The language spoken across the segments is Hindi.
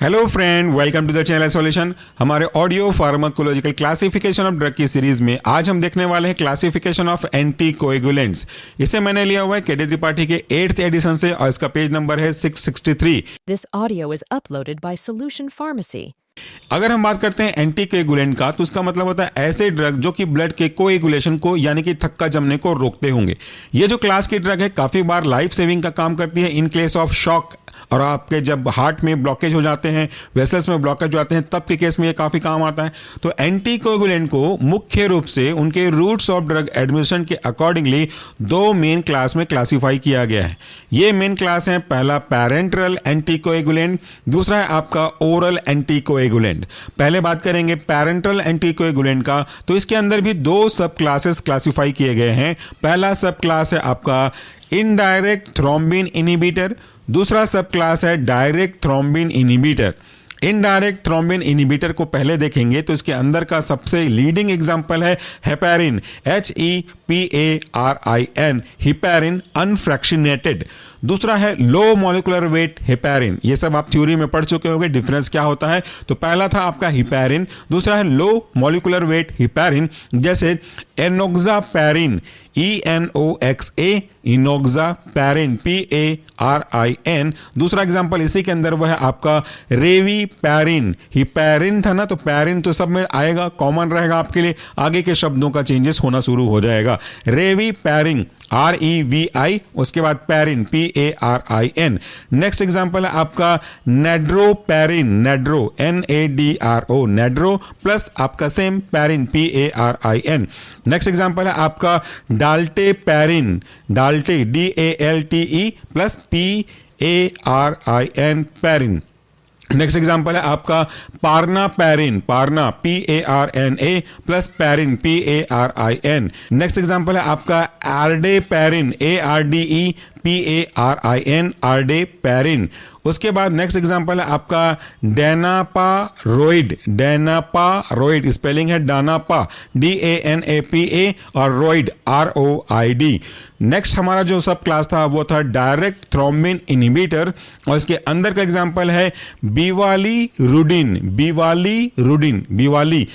Hello friend, welcome to the channel solution. हमारे audio pharmacological classification of drug की सीरीज में आज हम देखने वाले हैं क्लासिफिकेशन ऑफ एंटी कोएगुलेंट्स। इसे मैंने लिया हुआ है केडी त्रिपाठी के 8th एडिशन से और इसका पेज नंबर है 663। This audio is uploaded by Solution Pharmacy. अगर हम बात करते हैं एंटी कोएगुलेंट का तो उसका मतलब होता है ऐसे ड्रग जो कि ब्लड के कोएगुलेशन को यानी कि थक्का जमने को रोकते होंगे। ये जो क्लास की ड्रग है काफी बार लाइफ सेविंग का काम करती है इन केस ऑफ शॉक, और आपके जब हार्ट में ब्लॉकेज हो जाते हैं, वेसल्स में ब्लॉकेज हो जाते हैं, तब के केस में ये काफी काम आता है। तो एंटी कोएगुलेंट को मुख्य रूप से उनके रूट्स ऑफ ड्रग एडमिनिस्ट्रेशन के अकॉर्डिंगली दो मेन क्लास में क्लासिफाई किया गया है। ये मेन क्लास है, पहला पैरेंटरल एंटी कोएगुलेंट, दूसरा है आपका ओरल एंटी कोएगुलेंट। पहले बात करेंगे पैरेंटरल एंटी कोएगुलेंट का, तो इसके अंदर भी दो सब क्लासेस क्लासिफाई किए गए हैं। पहला सब क्लास है आपका इनडायरेक्ट थ्रोम्बिन इनहिबिटर, दूसरा सब क्लास है direct thrombin inhibitor. Indirect thrombin inhibitor को पहले देखेंगे तो इसके अंदर का सबसे लीडिंग एग्जांपल है हेपेरिन, HEPARIN, हिपेरिन अनफ्रैक्शनेटेड। दूसरा है लो मॉलिक्यूलर वेट हेपेरिन। ये सब आप थ्योरी में पढ़ चुके होंगे डिफरेंस क्या होता है। तो पहला था आपका हिपेरिन, दूसरा है लो मॉलिक्यूलर वेट हिपेरिन, जैसे एनोक्सापैरिन, ENOXA, इनोक्सापैरिन, PARIN। दूसरा एग्जांपल इसी के अंदर वह है आपका रेविपैरिन। हिपेरिन था ना, तो पैरिन तो सब में आएगा, कॉमन रहेगा आपके लिए, आगे के शब्दों का चेंजेस होना शुरू हो जाएगा। रेविपैरिन REVI, उसके बाद पैरिन PARIN। नेक्स्ट एग्जांपल है आपका नेड्रोपैरिन, नेड्रो NADRO, नेड्रो प्लस आपका सेम पैरिन PARIN। नेक्स्ट एग्जांपल है आपका डाल्टेपैरिन, डाल्टे DALTE plus PARIN, पैरिन। Next example है आपका पारनापैरिन, पारना PARNA plus पैरिन PARIN। Next example है आपका आर्डेपैरिन, ARDEPARIN, आर्डेपैरिन। उसके बाद नेक्स्ट एग्जांपल है आपका डेनापारोइड, डेनापारोइड स्पेलिंग है डानापा DANAPA और रोइड ROID। नेक्स्ट हमारा जो सब क्लास था वो था डायरेक्ट थ्रोम्बिन इनहिबिटर, और इसके अंदर का एग्जांपल है बिवालीरुडिन, बिवालीरुडिन, बिवाली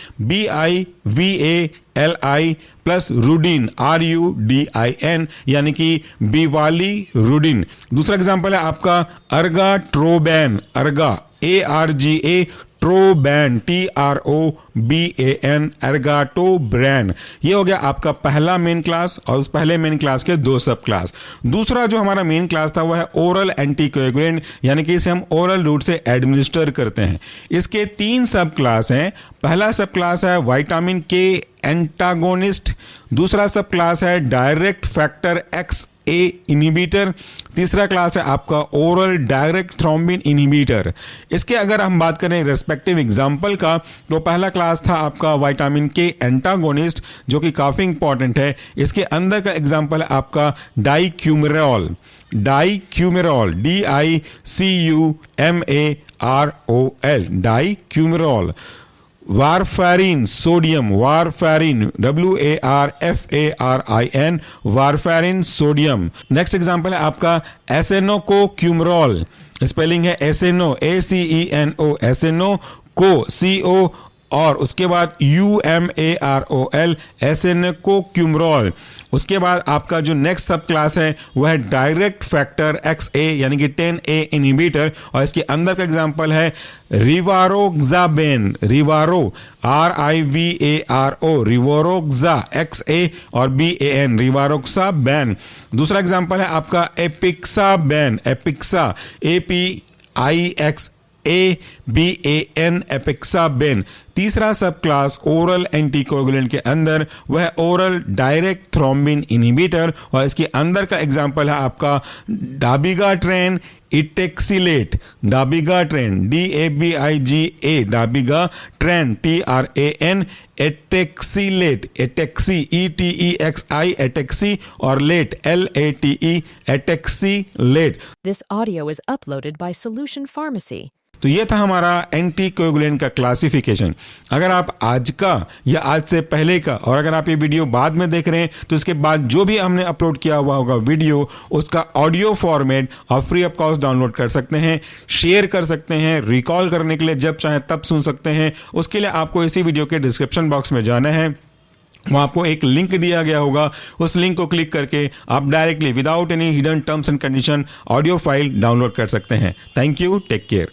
BIVALI प्लस रुडिन RUDIN, यानी कि बिवालीरुडिन। दूसरा एग्जांपल है आपका अर्गाट्रोबैन, अर्गा ARGA, ट्रोबैन TROBAN, अर्गाटोब्रैन। ये हो गया आपका पहला मेन क्लास और उस पहले मेन क्लास के दो सब क्लास। दूसरा जो हमारा मेन क्लास था वह है ओरल एंटीकोएगुलेंट, यानी कि इसे हम ओरल रूट से एडमिनिस्टर करते हैं। इसके 3 सब क्लास हैं। पहला सब क्लास है विटामिन K एंटागोनिस्ट, दूसरा सब क्लास है डायरेक्ट फैक्टर XA इनहिबिटर, तीसरा क्लास है आपका ओरल डायरेक्ट थ्रोम्बिन इनहिबिटर। इसके अगर हम बात करें रेस्पेक्टिव एग्जांपल का, तो पहला क्लास था आपका विटामिन K एंटागोनिस्ट, जो कि काफी इंपॉर्टेंट है। इसके अंदर का एग्जांपल है आपका dicoumarol, dicoumarol DICUMAROL, dicoumarol. Warfarin sodium, warfarin WARFARIN, warfarin sodium. Next example है आपका एसेनोकोक्यूमरॉल, स्पेलिंग है एसेनो ACENO, एसेनो को CO, और उसके बाद UMAROL, एसेनोकोक्यूमरॉल। उसके बाद आपका जो नेक्स्ट सब क्लास है वह है डायरेक्ट फैक्टर XA, यानी कि 10A इनहिबिटर, और इसके अंदर का एग्जांपल है रिवारोक्साबेन, रिवारो RIVARO, रिवारोक्सा XA और BAN, रिवारोक्साबैन। दूसरा एग्जांपल है आपका एपिक्साबैन, एपिक्सा APIXABAN, एपिक्साबेन। तीसरा सब क्लास ओरल एंटीकोएगुलेंट के अंदर वह ओरल डायरेक्ट थ्रोम्बिन इनहिबिटर, और इसके अंदर का एग्जांपल है आपका डाबिगाट्रेन इटेक्सिलेट, डाबिगाट्रेन DABIGA, डाबिगाट्रेन TRAN, एटेक्सिलेट, एटेक्सी ETEXI, एटेक्सी, और late LATE, etexilate. This audio is uploaded by Solution Pharmacy. तो ये था हमारा एंटीकोगुलेंट का क्लासिफिकेशन। अगर आप आज का या आज से पहले का, और अगर आप ये वीडियो बाद में देख रहे हैं तो इसके बाद जो भी हमने अपलोड किया हुआ होगा वीडियो, उसका ऑडियो फॉर्मेट आप फ्री ऑफ कॉस्ट डाउनलोड कर सकते हैं, शेयर कर सकते हैं, रिकॉल करने के लिए जब चाहे तब सुन सकते हैं। उसके लिए आपको इसी वीडियो के डिस्क्रिप्शन बॉक्स में जाना है, वहाँ आपको एक लिंक दिया गया होगा, उस लिंक को क्लिक करके आप directly without any hidden terms and condition audio file download कर सकते हैं। Thank you, take care.